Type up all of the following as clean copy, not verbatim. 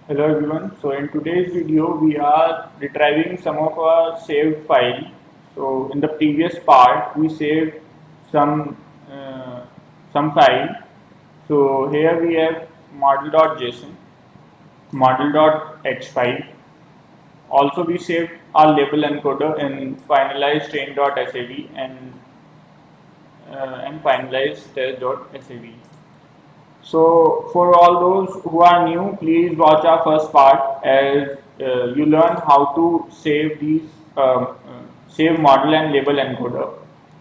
Hello everyone. So in today's video we are retrieving some of our saved file. So in the previous part we saved some some file. So here we have model.json, model.h file. Also we saved our label encoder in finalized train.sav and finalized test.sav. So for all those who are new, please watch our first part as you learn how to save these save model and label encoder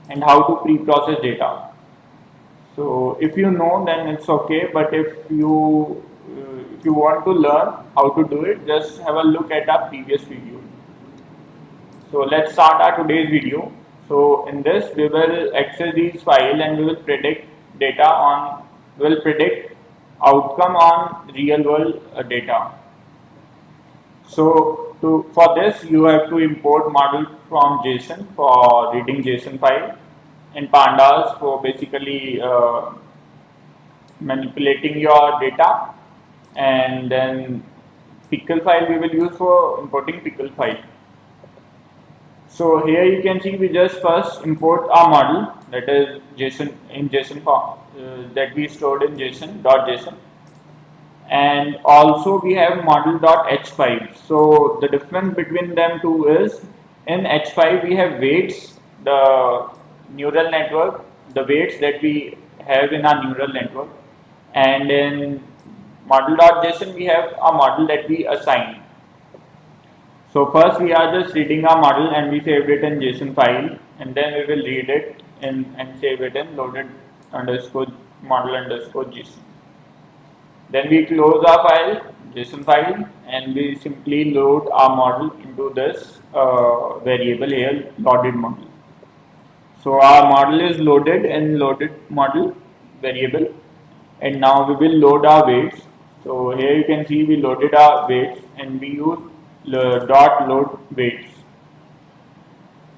and how to pre-process data. So if you know, then it's okay. But if you want to learn how to do it, just have a look at our previous video. So let's start our today's video. So in this we will access these file and we will predict data on we will predict outcome on real world data. So for this you have to import model from JSON for reading JSON file and pandas for basically manipulating your data, and then pickle file we will use for importing pickle file. So here you can see we just first import our model, that is JSON in JSON form that we stored in JSON.json, and also we have model.h file. So the difference between them two is in h5 we have weights, the neural network, the weights that we have in our neural network, and in model.json we have a model that we assign. So first we are just reading our model and we saved it in JSON file, and then we will read it in and save it in loaded underscore model underscore JSON. Then we close our file, JSON file, and we simply load our model into this variable here, loaded model. So our model is loaded in loaded model variable, and now we will load our weights. So here you can see we loaded our weights and we use dot load weights.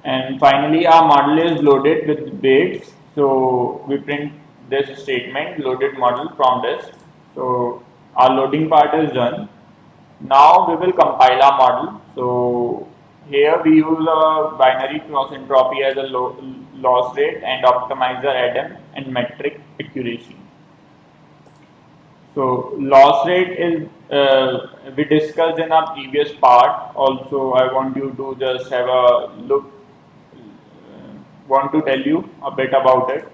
And finally our model is loaded with weights. So we print this statement loaded model from this. So our loading part is done. Now we will compile our model. So here we use a binary cross entropy as a loss rate and optimizer ADAM and metric accuracy. So loss rate is we discussed in our previous part. Also, I want you to just have a look. Want to tell you a bit about it.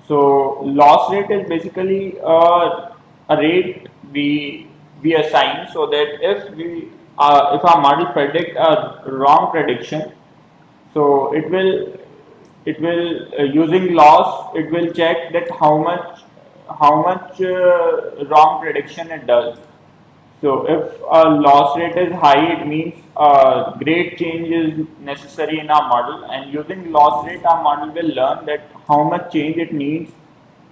So loss rate is basically a rate we assign so that if our model predict a wrong prediction, so it will using loss it will check that how much wrong prediction it does. So if a loss rate is high, it means great change is necessary in our model, and using loss rate our model will learn that how much change it needs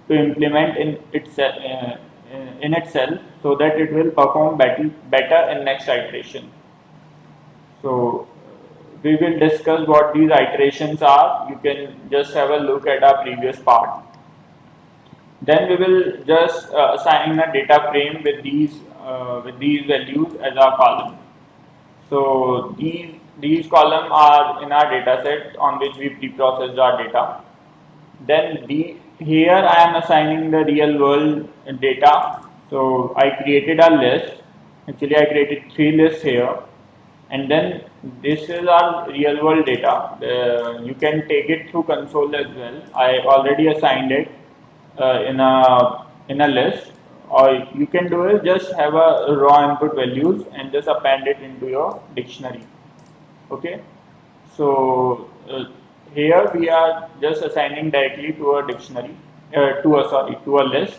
to implement in itself so that it will perform better in next iteration. So we will discuss what these iterations are. You can just have a look at our previous part. Then we will just assign a data frame with these values as our column. So these columns are in our data set on which we pre-processed our data. Then here I am assigning the real world data. So I created a list. Actually, I created 3 lists here, and then this is our real world data. You can take it through console as well. I already assigned it in a list, or you can do is just have a raw input values and just append it into your dictionary. Okay, so here we are just assigning directly to a dictionary, to a list,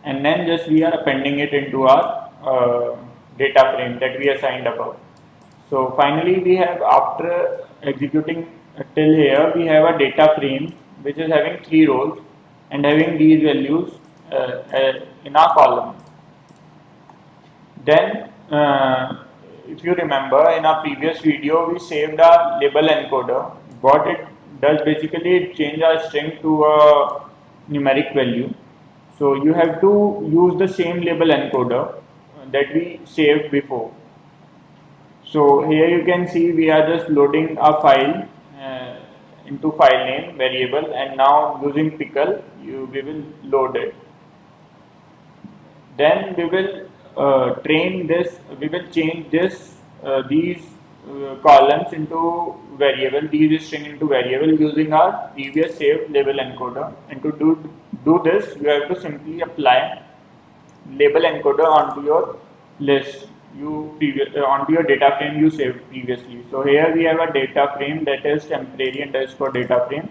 and then just we are appending it into our data frame that we assigned above. So finally we have, after executing till here, we have a data frame which is having 3 rows and having these values in our column. Then if you remember, in our previous video we saved our label encoder. What it does basically, it changes our string to a numeric value. So you have to use the same label encoder. that we saved before. So here you can see we are just loading a file into file name variable, and now using pickle we will load it. Then we will train this, we will change this these columns into variable, these string into variable using our previous saved label encoder. And to do this, you have to simply apply label encoder onto your list onto your data frame you saved previously. So here we have a data frame that is temporary underscore data frame,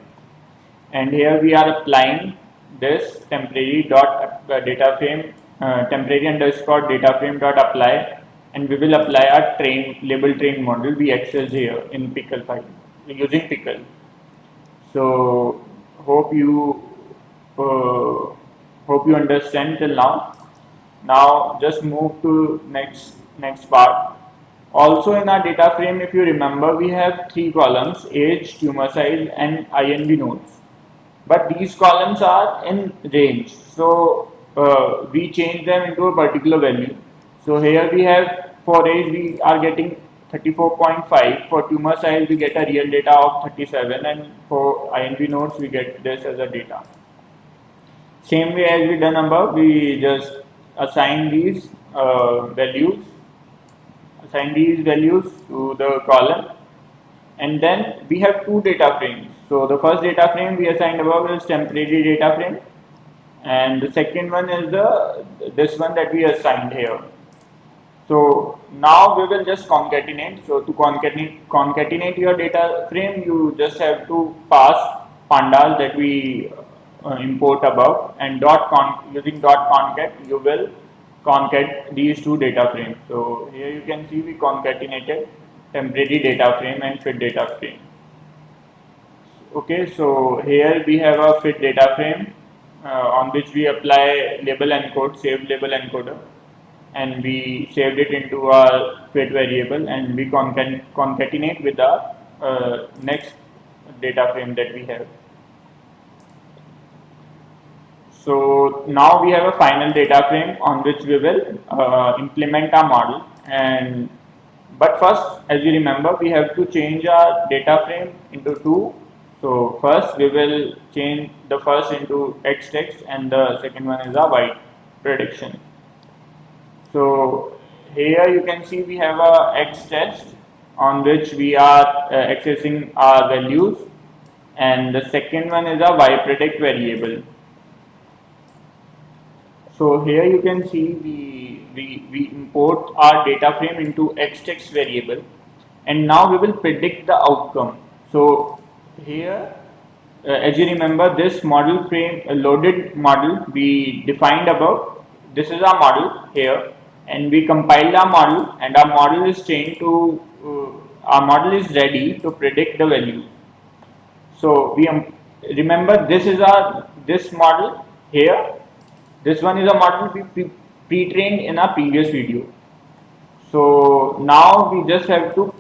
and here we are applying this temporary data frame temporary underscore data frame dot apply, and we will apply our label train model we accessed here in pickle file using pickle. So hope you understand till now. Now just move to next part. Also in our data frame, if you remember, we have 3 columns: age, tumor size, and INV nodes. But these columns are in range, so we change them into a particular value. So here we have, for age we are getting 34.5, for tumor size we get a real data of 37, and for INV nodes we get this as a data. Same way as we done above, we just assign these values to the column, and then we have 2 data frames. So the first data frame we assigned above is temporary data frame, and the second one is this one that we assigned here. So now we will just concatenate. So to concatenate your data frame, you just have to pass pandas that we import above, and using concat you will concat these 2 data frames. So here you can see we concatenated temporary data frame and fit data frame. Okay, so here we have a fit data frame on which we apply label encode, saved label encoder, and we saved it into our fit variable, and we concatenate with the next data frame that we have. So now we have a final data frame on which we will implement our model. But first, as you remember, we have to change our data frame into 2. So first we will change the first into X text, and the second one is a Y prediction. So here you can see we have a X test on which we are accessing our values, and the second one is a Y predict variable. So here you can see we import our data frame into Xtext variable, and now we will predict the outcome. So here, as you remember, this model frame loaded model we defined above, this is our model here, and we compiled our model, and our model is trained to our model is ready to predict the value. So we remember, this model here. This one is a model we pre-trained in our previous video. So now we just have to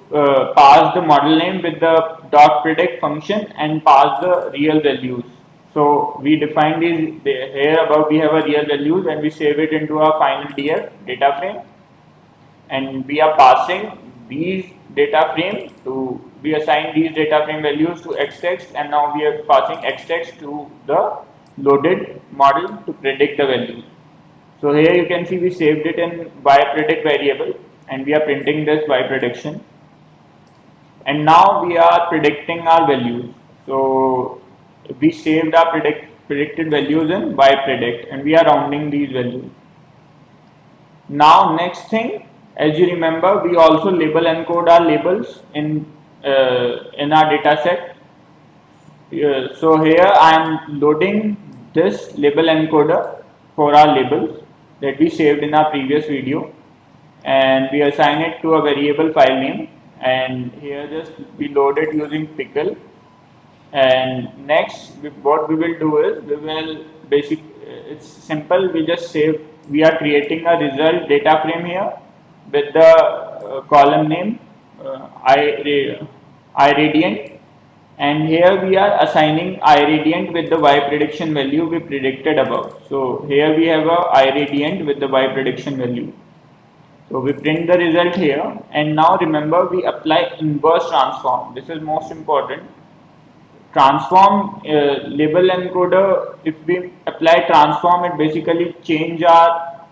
pass the model name with the .predict function and pass the real values. So we define these here above. We have a real values, and we save it into our final DF data frame, and we are passing these data frame to, we assign these data frame values to Xtext, and now we are passing Xtext to the loaded model to predict the values. So here you can see we saved it in Y predict variable, and we are printing this Y prediction, and now we are predicting our values. So we saved our predicted values in Y predict, and we are rounding these values. Now next thing, as you remember, we also label encode our labels in our data set. So here I am loading this label encoder for our labels that we saved in our previous video, and we assign it to a variable file name, and here just we load it using pickle. And next what we will do is we will it's simple, we just save, we are creating a result data frame here with the column name iradiant, and here we are assigning iradiant with the Y prediction value we predicted above. So here we have a iradiant with the Y prediction value. So we print the result here, and now remember we apply inverse transform. This is most important. Transform label encoder, if we apply transform, it basically change our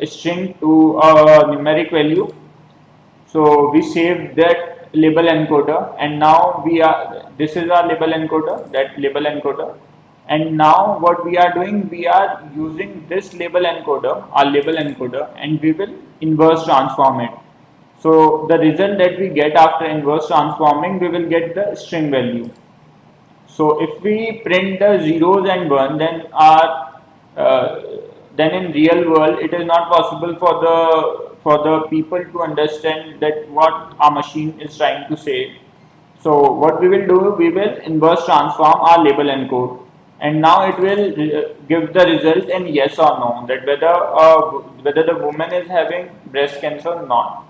string to a numeric value. So we save that label encoder, and now we are, this is our label encoder, that label encoder. And now what we are doing, we are using this label encoder, our label encoder, and we will inverse transform it. So the result that we get after inverse transforming, we will get the string value. So if we print the zeros and one, then our then in real world it is not possible for the people to understand that what our machine is trying to say. So what we will do, we will inverse transform our label encode, and now it will give the result in yes or no, that whether the woman is having breast cancer or not.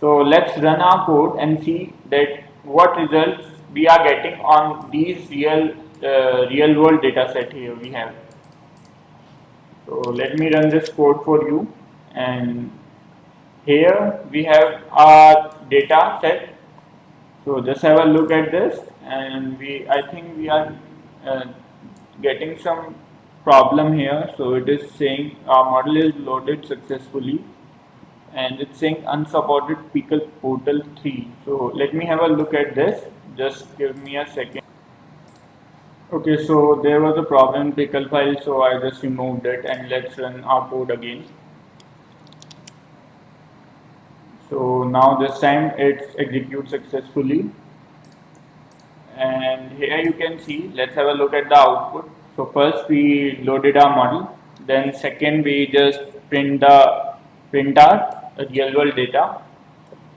So let's run our code and see that what results we are getting on these real world data set here we have. So let me run this code for you, and here we have our data set. So just have a look at this, and I think we are uh, getting some problem here. So it is saying our model is loaded successfully, and it's saying unsupported Pickle Portal 3. So let me have a look at this. Just give me a second. Okay, so there was a problem in pickle file, so I just removed it, and let's run our code again. So now this time it's executes successfully, and here you can see, let's have a look at the output. So first we loaded our model, then second we just print our real world data,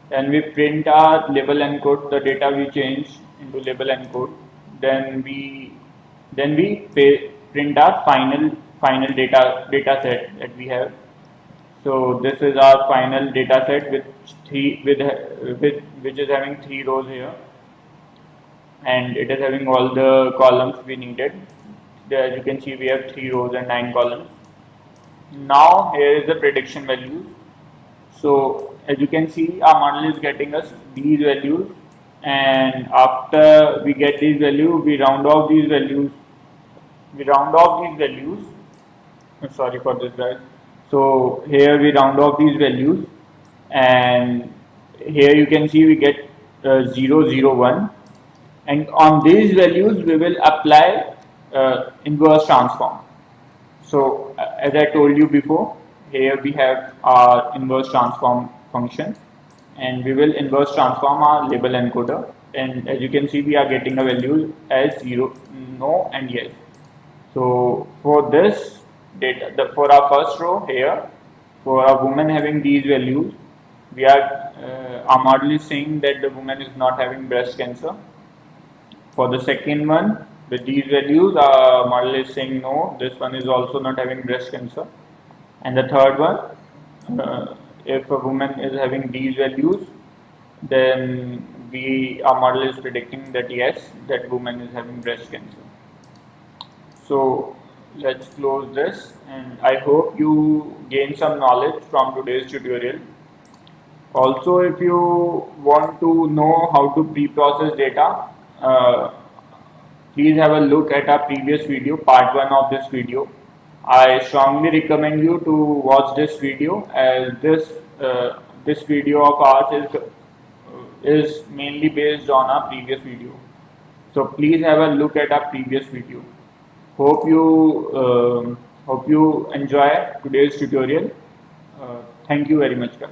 then we print our label encode, the data we changed into label encode, then we print our final data set that we have. So this is our final data set with which is having 3 rows here, and it is having all the columns we needed. As you can see, we have 3 rows and 9 columns. Now here is the prediction values. So as you can see, our model is getting us these values, and after we get these values, we round off these values. Sorry for this, guys. So here we round off these values, and here you can see we get 0, 0, 1, and on these values we will apply inverse transform. So as I told you before, here we have our inverse transform function, and we will inverse transform our label encoder, and as you can see we are getting a value as 0, no, and yes. So for this data, for our first row here, for a woman having these values, we are our model is saying that the woman is not having breast cancer. For the second one, with these values, our model is saying no, this one is also not having breast cancer. And the third one, if a woman is having these values, then our model is predicting that yes, that woman is having breast cancer. So let's close this, and I hope you gain some knowledge from today's tutorial. Also, if you want to know how to pre-process data, please have a look at our previous video, part 1 of this video. I strongly recommend you to watch this video, as this video of ours is mainly based on our previous video. So please have a look at our previous video. Hope you enjoy today's tutorial. Thank you very much, guys.